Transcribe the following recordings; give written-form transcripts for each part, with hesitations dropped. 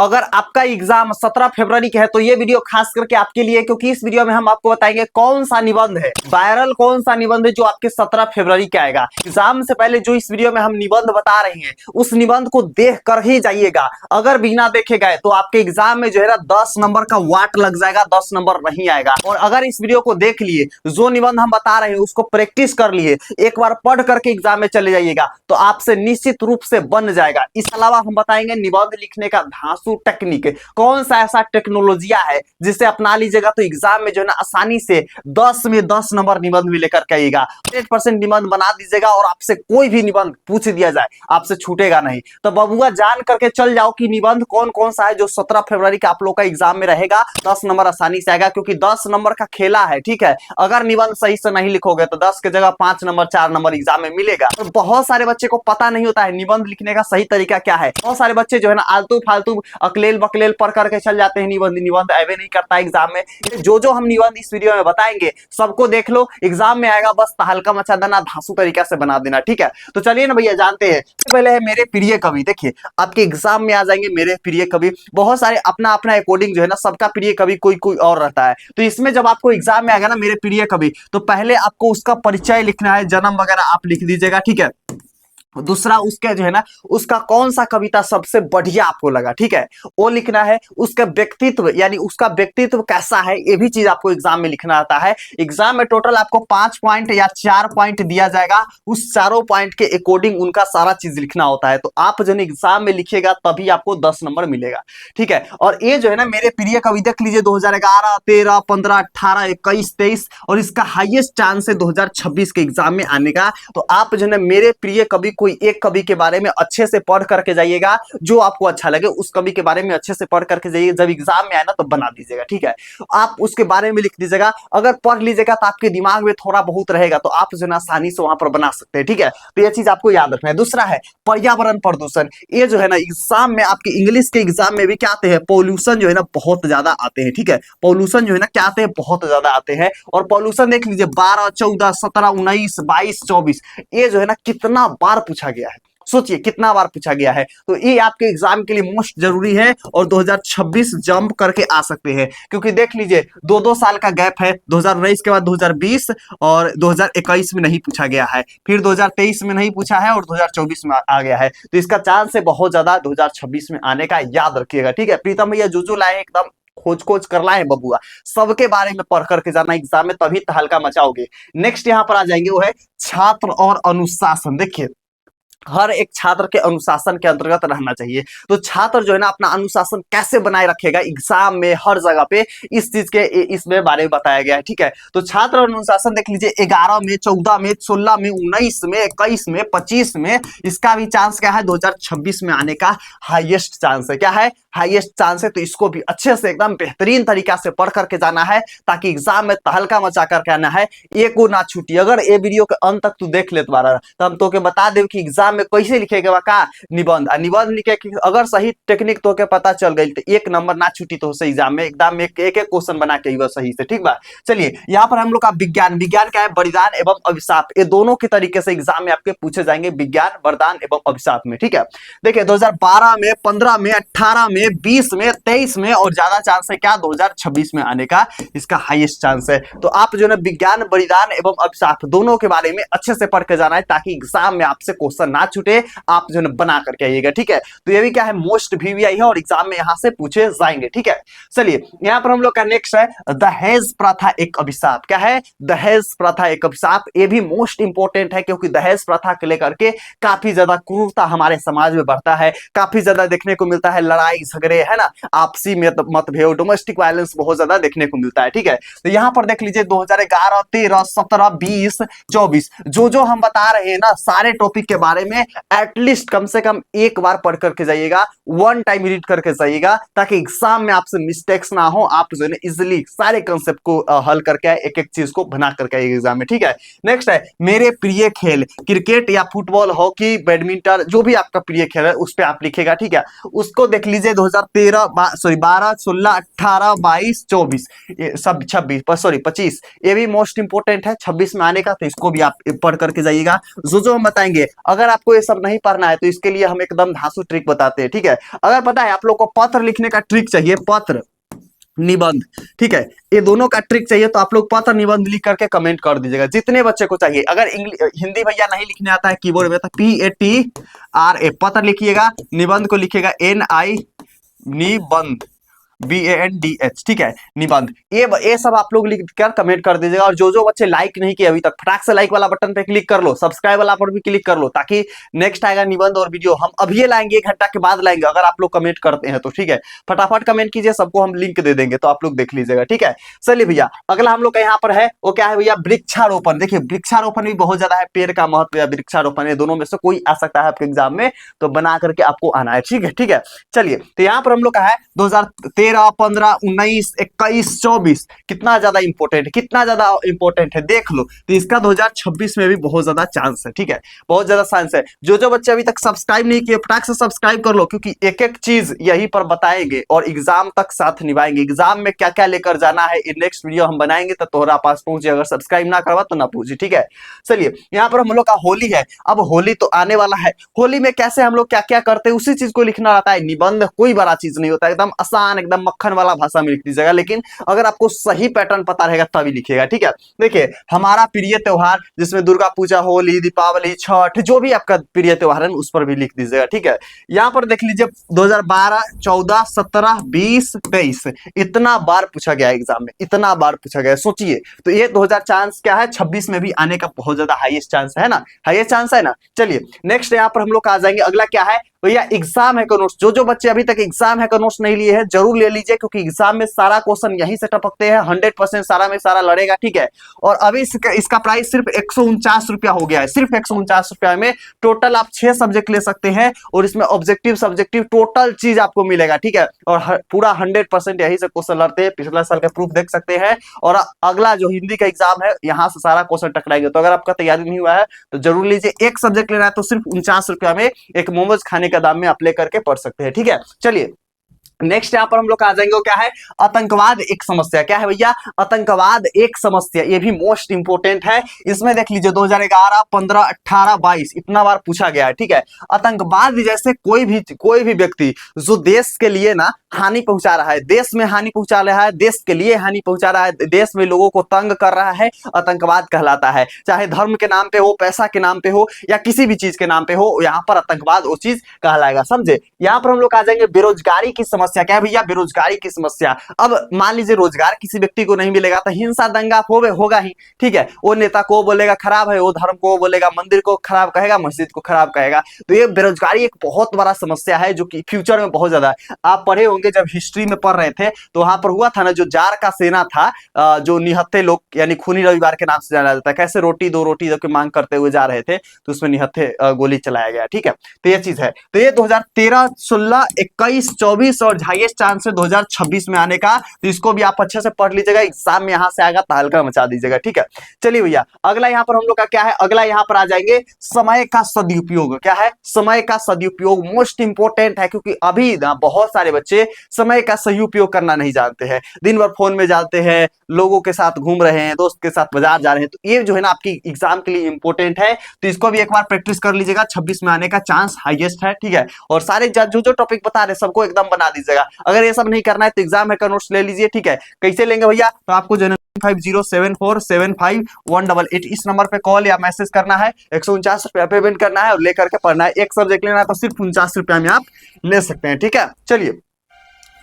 अगर आपका एग्जाम 17 फरवरी का है तो ये वीडियो खास करके आपके लिए, क्योंकि इस वीडियो में हम आपको बताएंगे कौन सा निबंध है वायरल, कौन सा निबंध है जो आपके 17 फरवरी के आएगा। एग्जाम से पहले जो इस वीडियो में हम निबंध बता रहे हैं उस निबंध को देख कर ही जाइएगा। अगर बिना देखे गए तो आपके एग्जाम में जो है ना 10 नंबर का वाट लग जाएगा, 10 नंबर नहीं आएगा। और अगर इस वीडियो को देख लिए, जो निबंध हम बता रहे हैं उसको प्रैक्टिस कर लिए, एक बार पढ़ करके एग्जाम में चले जाइएगा तो आपसे निश्चित रूप से बन जाएगा। इस अलावा हम बताएंगे निबंध लिखने का धांसू टेक्निक, कौन सा ऐसा टेक्नोलॉजिया है जिसे अपना लीजिएगा तो एग्जाम में जो है ना आसानी से 10 में 10 नंबर निबंध भी लेकर के आइएगा। 100% निबंध बना दीजिएगा और आपसे कोई भी निबंध पूछ दिया जाए आपसे छूटेगा नहीं। तो बबुआ जान करके चल जाओ कि निबंध कौन कौन सा है जो 17 फरवरी का आप लोग का एग्जाम में रहेगा। 10 नंबर आसानी से आएगा क्योंकि 10 नंबर का खेला है, ठीक है। अगर निबंध सही से नहीं लिखोगे तो 10 के जगह 5 नंबर 4 नंबर एग्जाम में मिलेगा। तो बहुत सारे बच्चे को पता नहीं होता है निबंध लिखने का सही तरीका क्या है। बहुत सारे बच्चे जो है ना आलतू फालतू अकलेल बकलेल पढ़ करके चल जाते हैं, निबंध आवे नहीं करता एग्जाम में। जो हम निबंध इस वीडियो में बताएंगे सबको देख लो, एग्जाम में आएगा, बस तहलका मचा देना, धांसू तरीका से बना देना, ठीक है। तो चलिए ना भैया जानते हैं। पहले है मेरे प्रिय कवि। देखिए आपके एग्जाम में आ जाएंगे मेरे प्रिय कवि। बहुत सारे अपना अपना अकॉर्डिंग जो है ना सबका प्रिय कवि कोई कोई और रहता है। तो इसमें जब आपको एग्जाम में आएगा ना मेरे प्रिय कवि, तो पहले आपको उसका परिचय लिखना है, जन्म वगैरह आप लिख दीजिएगा, ठीक है। दूसरा उसका जो है ना उसका कौन सा कविता सबसे बढ़िया आपको लगा, ठीक है, वो लिखना है। उसका व्यक्तित्व यानी उसका व्यक्तित्व कैसा है ये भी चीज आपको एग्जाम में लिखना आता है। एग्जाम में टोटल आपको 5 पॉइंट या 4 पॉइंट दिया जाएगा, उस चारों पॉइंट के अकॉर्डिंग उनका सारा चीज लिखना होता है। तो आप जो है एग्जाम में लिखिएगा तभी आपको 10 नंबर मिलेगा, ठीक है। और ये जो है ना मेरे प्रिय कवि देख लीजिए 2011, 13, 15, 18, 21, 23 और इसका हाईएस्ट चांस है 2026 के एग्जाम में आने का। तो आप जो है ना मेरे प्रिय कवि कोई एक कवि के बारे में अच्छे से पढ़ करके जाइएगा, जो आपको अच्छा लगे उस कवि के बारे में अच्छे से पढ़ करके जाइए। जब एग्जाम में आए ना तो बना दीजिएगा, ठीक है। आप उसके बारे में लिख दीजिएगा। अगर पढ़ लीजिएगा तो आपके दिमाग में थोड़ा बहुत रहेगा तो आप जो है ना आसानी से वहां पर बना सकते हैं, ठीक है। तो ये चीज आपको याद रखना है। दूसरा है पर्यावरण प्रदूषण। ये जो है ना एग्जाम में आपके इंग्लिश के एग्जाम में भी क्या आते हैं, पॉल्यूशन जो है ना बहुत ज्यादा आते हैं, ठीक है। पॉल्यूशन जो है ना क्या आते हैं, बहुत ज्यादा आते हैं। और पॉल्यूशन देख लीजिए 12, 14, 17, 19, 22, 24 ये जो है ना कितना बार पूछा गया है, सोचिए कितना बार पूछा गया है। तो ये आपके एग्जाम के लिए मोस्ट जरूरी है और 2026 जंप करके आ सकते हैं क्योंकि देख लीजिए 2-2 साल का गैप है। 2019 के बाद 2020 और 2021 में नहीं पूछा गया है, फिर 2023 में नहीं पूछा है और 2024 में आ गया है। तो इसका चांस है बहुत ज्यादा 2026 में आने का, याद रखिएगा, ठीक है। प्रीतम भैया जो लाए एकदम खोज कर लाए बबुआ, सबके बारे में पढ़ करके जाना एग्जाम में तभी तहलका मचाओगे। नेक्स्ट यहाँ पर आ जाएंगे वो है छात्र और अनुशासन। देखिए हर एक छात्र के अनुशासन के अंतर्गत रहना चाहिए। तो छात्र जो है ना अपना अनुशासन कैसे बनाए रखेगा एग्जाम में हर जगह पे इस चीज के इसमें बारे में बताया गया है, ठीक है। तो छात्र और अनुशासन देख लीजिए 11 में, 14 में, 16 में, 19 में, 21 में, 25 में, इसका भी चांस क्या है 2026 में आने का हाईएस्ट चांस है। क्या है, हाईएस्ट चांस है। तो इसको भी अच्छे से एकदम बेहतरीन तरीका से पढ़ करके जाना है ताकि एग्जाम में तहलका मचा करके आना है, एक को ना छूटी। अगर ये वीडियो के अंत तक तू देख ले तुम्हारा तो हम तो के बता दे कि एग्जाम में कैसे लिखेगा का निबंध लिखे कि अगर सही टेक्निक तो के पता चल गई तो 1 नंबर ना छूटी तो से एग्जाम में एकदम एक क्वेश्चन बना के सही से, ठीक बा। चलिए यहाँ पर हम लोग का विज्ञान क्या है, वरदान एवं अभिशाप, ये दोनों के तरीके से एग्जाम में आपके पूछे जाएंगे, विज्ञान वरदान एवं अभिशाप में, ठीक है। देखिए 2012 में, 15 में, 18 में, 20 में, 23 में और ज्यादा चांस है क्या 2026 में आने का, इसका हाईएस्ट चांस है। तो आप जो है विज्ञान वरदान एवं अभिशाप दोनों के बारे में अच्छे से पढ़ के जाना है ताकि एग्जाम में आपसे क्वेश्चन ना छूटे, आप जो है बना करके आइएगा, ठीक है। तो ये भी क्या है मोस्ट VVI है और एग्जाम में यहां से पूछे जाएंगे, ठीक है। चलिए यहां पर हम लोग का नेक्स्ट है दहेज प्रथा एक अभिशाप। क्या है, दहेज प्रथा एक अभिशाप। ये भी मोस्ट इंपोर्टेंट है क्योंकि दहेज प्रथा को लेकर के काफी ज्यादा क्रूरता हमारे समाज में बढ़ता है, काफी ज्यादा देखने को मिलता है, लड़ाई झगड़े है ना, आपसी मतभेद, डोमेस्टिक वायलेंस बहुत ज्यादा देखने को मिलता है, ठीक है। तो यहाँ पर देख लीजिए 2011, 13, 17, 20, 24 जो हम बता रहे हैं ना सारे टॉपिक के बारे में एटलीस्ट कम से कम एक बार पढ़ करके जाइएगा, 1 टाइम रीड करके जाइएगा ताकि एग्जाम में आपसे मिस्टेक्स ना हो, आप जो है इजिली सारे कंसेप्ट को हल करके एक एक चीज को बना करके आइएगा एग्जाम में, ठीक है। नेक्स्ट है मेरे प्रिय खेल, क्रिकेट या फुटबॉल, हॉकी, बैडमिंटन, जो भी आपका प्रिय खेल है उस पर आप लिखेगा, ठीक है। उसको देख लीजिए 2013 12, 16, 18, 22, 24 सब 25 ये भी मोस्ट इंपोर्टेंट है 26 में आने का। तो इसको भी आप पढ़ करके जाइएगा। जो हम बताएंगे अगर आपको ये सब नहीं पढ़ना है तो इसके लिए हम एकदम धांसू ट्रिक बताते हैं, ठीक है। अगर पता है आप लोग को पत्र लिखने का ट्रिक चाहिए, पत्र निबंध, ठीक है, ये दोनों का ट्रिक चाहिए तो आप लोग पत्र निबंध लिख करके कमेंट कर दीजिएगा जितने बच्चे को चाहिए। अगर हिंदी भैया नहीं लिखने आता है कीबोर्ड में तो PATRA पत्र लिखिएगा, निबंध को लिखिएगा NI निबंध BANDH, ठीक है, निबंध। ये सब आप लोग लिख कर कमेंट कर दीजिएगा। और जो बच्चे लाइक नहीं किए अभी तक, फटाक से लाइक वाला बटन पे क्लिक कर लो, सब्सक्राइब वाला पर भी क्लिक कर लो, ताकि नेक्स्ट आएगा निबंध और वीडियो हम अभी ये लाएंगे, 1 घंटा के बाद लाएंगे अगर आप लोग कमेंट करते हैं तो, ठीक है। फटाफट कमेंट कीजिए, सबको हम लिंक दे देंगे तो आप लोग देख लीजिएगा, ठीक है। चलिए भैया, अगला हम लोग का यहाँ पर है वो क्या है भैया, वृक्षारोपण। देखिए वृक्षारोपण भी बहुत ज्यादा है, पेड़ का महत्व या वृक्षारोपण, है दोनों में से कोई आ सकता है आपके एग्जाम में, तो बना करके आपको आना है, ठीक है, ठीक है। चलिए, तो यहाँ पर हम लोग का है 2013, 15, 19, 21, 24 कितना ज्यादा इंपॉर्टेंट है, कितना ज्यादा इंपॉर्टेंट है देख लो। तो इसका 2026 में भी बहुत ज्यादा चांस है, ठीक है, बहुत ज्यादा चांस है। जो बच्चे अभी तक सब्सक्राइब नहीं किए फटाक से सब्सक्राइब कर लो, क्योंकि एक एक चीज यहीं पर बताएंगे और एग्जाम तक साथ निभाएंगे। एग्जाम में क्या क्या लेकर जाना है नेक्स्ट वीडियो हम बनाएंगे तो तोहरा पास पहुंचे, अगर सब्सक्राइब ना करवा तो ना पूछे, ठीक है। चलिए, यहाँ पर हम लोग का होली है, अब होली तो आने वाला है, होली में कैसे हम लोग क्या क्या करते हैं उसी चीज को लिखना रहता है। निबंध कोई बड़ा चीज नहीं होता, एकदम आसान, एकदम मक्खन वाला भाषा में लिख दीजिएगा, लेकिन अगर आपको सही पैटर्न पता रहेगा तभी लिखिएगा, ठीक है। देखिए, हमारा प्रिय त्योहार जिसमें दुर्गा पूजा, होली, दीपावली, छठ, जो भी आपका प्रिय त्योहार है उस पर भी लिख दीजिएगा, ठीक है। यहाँ पर देख लीजिए 2012, 14, 17, 20, 23 इतना बार पूछा गया एग्जाम में, इतना बार पूछा गया, सोचिए। तो ये 2000 चांस क्या है 26 में भी आने का बहुत ज्यादा हाईएस्ट चांस है ना, हाईएस्ट चांस है ना। चलिए नेक्स्ट यहाँ पर हम लोग आ जाएंगे, अगला क्या है भैया, एग्जाम है का नोट्स। जो बच्चे अभी तक एग्जाम है का नोट्स नहीं लिए हैं जरूर ले लीजिए, क्योंकि एग्जाम में सारा क्वेश्चन यहीं से टपकते हैं, 100% सारा में सारा लड़ेगा, ठीक है। और अभी इसका प्राइस सिर्फ 149 रुपया हो गया है, सिर्फ 149 रुपया में टोटल आप 6 सब्जेक्ट ले सकते हैं, और इसमें ऑब्जेक्टिव सब्जेक्टिव टोटल चीज आपको मिलेगा, ठीक है। और पूरा 100% यहीं से क्वेश्चन लड़ते हैं, पिछला साल का प्रूफ देख सकते हैं। और अगला जो हिंदी का एग्जाम है यहाँ से सारा क्वेश्चन टकराएंगे, तो अगर आपका तैयारी नहीं हुआ है तो जरूर लीजिए। एक सब्जेक्ट लेना है तो सिर्फ 49 रुपया में एक मोमोज खाने का दाम में आप लेकर के पढ़ सकते हैं, ठीक है। चलिए नेक्स्ट यहाँ पर हम लोग आ जाएंगे, वो क्या है, आतंकवाद एक समस्या। क्या है भैया, आतंकवाद एक समस्या, ये भी मोस्ट इंपोर्टेंट है। इसमें देख लीजिए 2011, 15, 18, 22 इतना बार पूछा गया है, ठीक है। आतंकवाद जैसे कोई भी व्यक्ति जो देश के लिए ना हानि पहुंचा रहा है, देश में हानि पहुंचा रहा है, देश के लिए हानि पहुंचा रहा है, देश में लोगों को तंग कर रहा है, आतंकवाद कहलाता है। चाहे धर्म के नाम पे हो, पैसा के नाम पे हो, या किसी भी चीज के नाम पे हो, यहाँ पर आतंकवाद वो चीज कहलाएगा, समझे। यहाँ पर हम लोग आ जाएंगे बेरोजगारी की समस्या। क्या है भैया, बेरोजगारी की समस्या। अब मान लीजिए रोजगार किसी व्यक्ति को नहीं मिलेगा तो हिंसा दंगा होगा ही, ठीक है। वो नेता को बोलेगा खराब है, वो धर्म को बोलेगा, मंदिर को खराब कहेगा, मस्जिद को खराब कहेगा। तो ये बेरोजगारी एक बहुत बड़ा समस्या है जो कि फ्यूचर में बहुत ज्यादा है। आप पढ़े होंगे जब हिस्ट्री में पढ़ रहे थे तो वहां पर हुआ था ना, जो जार का सेना था, जो निहत्थे लोग यानी खूनी रविवार के नाम से जाना जाता है, कैसे रोटी दो रोटी की मांग करते हुए जा रहे थे तो उसमें निहत्थे गोली चलाया गया, ठीक है। तो ये चीज है। तो ये 2013, 16, 21, 24 और हाईएस्ट चांस है 2026 में आने का, तो इसको भी आप अच्छे से पढ़ लीजिएगा, एग्जाम में यहां से आएगा तो हल्का मचा दीजिएगा, ठीक है। चलिए भैया, अगला यहाँ पर हम लोग का क्या है, अगला यहाँ पर आ जाएंगे समय का सदुपयोग। क्या है, समय का सदुपयोग मोस्ट इंपोर्टेंट है, क्योंकि अभी ना बहुत सारे बच्चे समय का सही उपयोग करना नहीं जानते हैं, दिन भर फोन में जाते हैं, लोगों के साथ घूम रहे हैं, दोस्त के साथ बाजार जा रहे हैं। तो ये जो है ना आपकी एग्जाम के लिए इंपॉर्टेंट है, तो इसको भी एक बार प्रैक्टिस कर लीजिएगा, 26 में आने का चांस हाईएस्ट है, ठीक है। और सारे जो टॉपिक बता रहे सबको एकदम बना दीजिएगा। अगर ये सब नहीं करना है तो एग्जाम है का नोट्स ले लीजिए, ठीक है। कैसे लेंगे भैया, तो आपको जो 5074751888 इस नंबर पे कॉल या मैसेज करना है, 149 रुपया पेमेंट करना है और लेकर के पढ़ना है। एक सब्जेक्ट लेना है तो सिर्फ 49 रुपया में आप ले सकते हैं, ठीक है। चलिए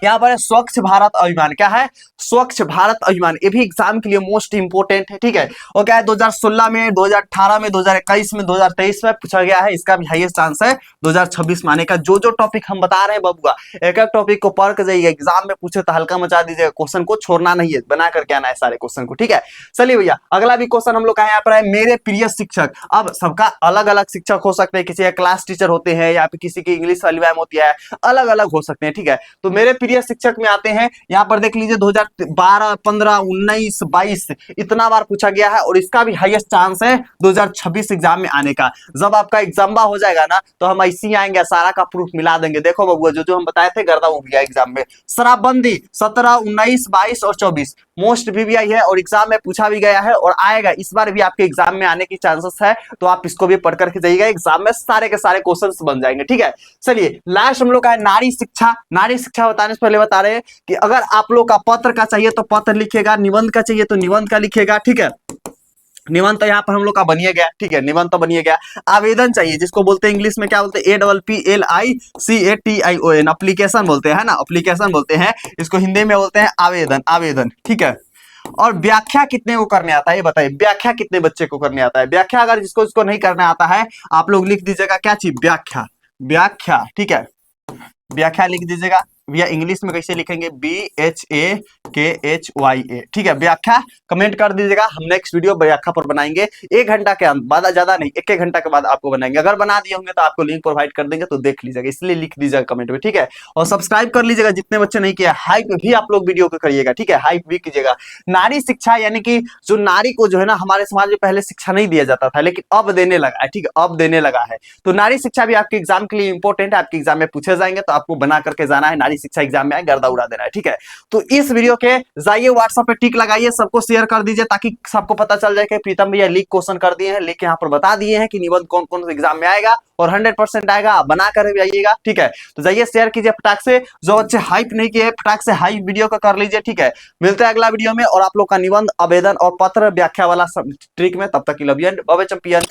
यहाँ पर है स्वच्छ भारत अभियान। क्या है, स्वच्छ भारत अभियान, ये भी एग्जाम के लिए मोस्ट इंपोर्टेंट है, ठीक है। और क्या है 2016 में, 2018 में, 2021 में, 2023 में पूछा गया है, इसका भी हाईएस्ट चांस है 2026 में आने का। जो टॉपिक हम बता रहे हैं बबुआ, एक एक टॉपिक को पढ़ के जाइएगा, एग्जाम में पूछे तो हल्का मचा दीजिएगा, क्वेश्चन को छोड़ना नहीं है, बना करके आना है सारे क्वेश्चन को, ठीक है। चलिए भैया, अगला भी क्वेश्चन हम लोग का यहाँ पर है, मेरे प्रिय शिक्षक। अब सबका अलग अलग शिक्षक हो सकते हैं, किसी का क्लास टीचर होते हैं या फिर किसी की इंग्लिश वाली मैम होती है, अलग अलग हो सकते हैं, ठीक है। तो मेरे प्रिय शिक्षक में आते हैं, यहाँ पर देख लीजिए 2012, 15, 19, 22 इतना बार पूछा गया है और इसका भी हाईएस्ट चांस है 2026 एग्जाम में आने का। जब आपका एग्जाम हो जाएगा ना तो हम ऐसे ही आएंगे, सारा का प्रूफ मिला देंगे। देखो बबुआ, जो हम बताए थे गर्दा हो गया एग्जाम में। शराबबंदी 17, 19, 22 और 24 मोस्ट वीवीआई है और एग्जाम में पूछा भी गया है और आएगा, इस बार भी आपके एग्जाम में आने की चांसेस है, तो आप इसको भी पढ़ करके जाइएगा, एग्जाम में सारे के सारे क्वेश्चंस बन जाएंगे। ठीक है, चलिए लास्ट हम लोग का है नारी शिक्षा। नारी शिक्षा बताने से पहले बता रहे हैं कि अगर आप लोग का पत्र का चाहिए तो पत्र लिखेगा, निबंध का चाहिए तो निबंध का लिखेगा। ठीक है, निबंध तो यहाँ पर हम लोग का बनिए गया। ठीक है, निबंध तो बनिए गया। आवेदन चाहिए, जिसको बोलते हैं इंग्लिश में क्या बोलते हैं, APPLICATION, एप्लीकेशन बोलते हैं ना, एप्लीकेशन बोलते हैं इसको, हिंदी में बोलते हैं आवेदन, आवेदन। ठीक है, और व्याख्या कितने को करने आता है ये बताइए, व्याख्या कितने बच्चे को करने आता है? व्याख्या अगर जिसको इसको नहीं करने आता है, आप लोग लिख दीजिएगा क्या चीज, व्याख्या, व्याख्या। ठीक है, व्याख्या लिख दीजिएगा। भैया इंग्लिश में कैसे लिखेंगे, BHAKHYA। ठीक है, व्याख्या कमेंट कर दीजिएगा, हम नेक्स्ट वीडियो व्याख्या पर बनाएंगे 1 घंटा के बाद, ज्यादा नहीं 1-1 घंटा के बाद आपको बनाएंगे। अगर बना दिए होंगे तो आपको लिंक प्रोवाइड कर देंगे, तो देख लीजिएगा, इसलिए लिख दीजिएगा कमेंट में। ठीक है, और सब्सक्राइब कर लीजिएगा जितने बच्चे नहीं किया। हाइप भी आप लोग वीडियो को करिएगा। ठीक है, हाइप भी कीजिएगा। नारी शिक्षा यानी कि जो नारी को जो है ना, हमारे समाज में पहले शिक्षा नहीं दिया जाता था, लेकिन अब देने लगा है। ठीक है, अब देने लगा है, तो नारी शिक्षा भी आपके एग्जाम के लिए इंपॉर्टेंट है, आपके एग्जाम में पूछे जाएंगे, तो आपको बना करके जाना है, नारी शिक्षा एग्जाम में आए गर्दा उड़ा देना है। ठीक है, तो इस वीडियो के जाइए व्हाट्सएप पे टिक लगाइए, सबको शेयर कर दीजिए, ताकि सबको पता चल जाए कि प्रीतम भैया लीक क्वेश्चन कर दिए हैं, लीक यहाँ पर बता दिए हैं कि निबंध कौन कौन से एग्जाम में आएगा और 100% आएगा, आप बना कर भी आइएगा। ठीक है, तो जाइए शेयर कीजिए फटाक से, जो बच्चे हाइप नहीं किए फटाक से हाइप वीडियो को कर लीजिए। ठीक है, मिलते हैं अगला वीडियो में और आप लोग का निबंध, आवेदन और पत्र व्याख्या वाला ट्रिक में। तब तक के लिए बाय बाय चैंपियन।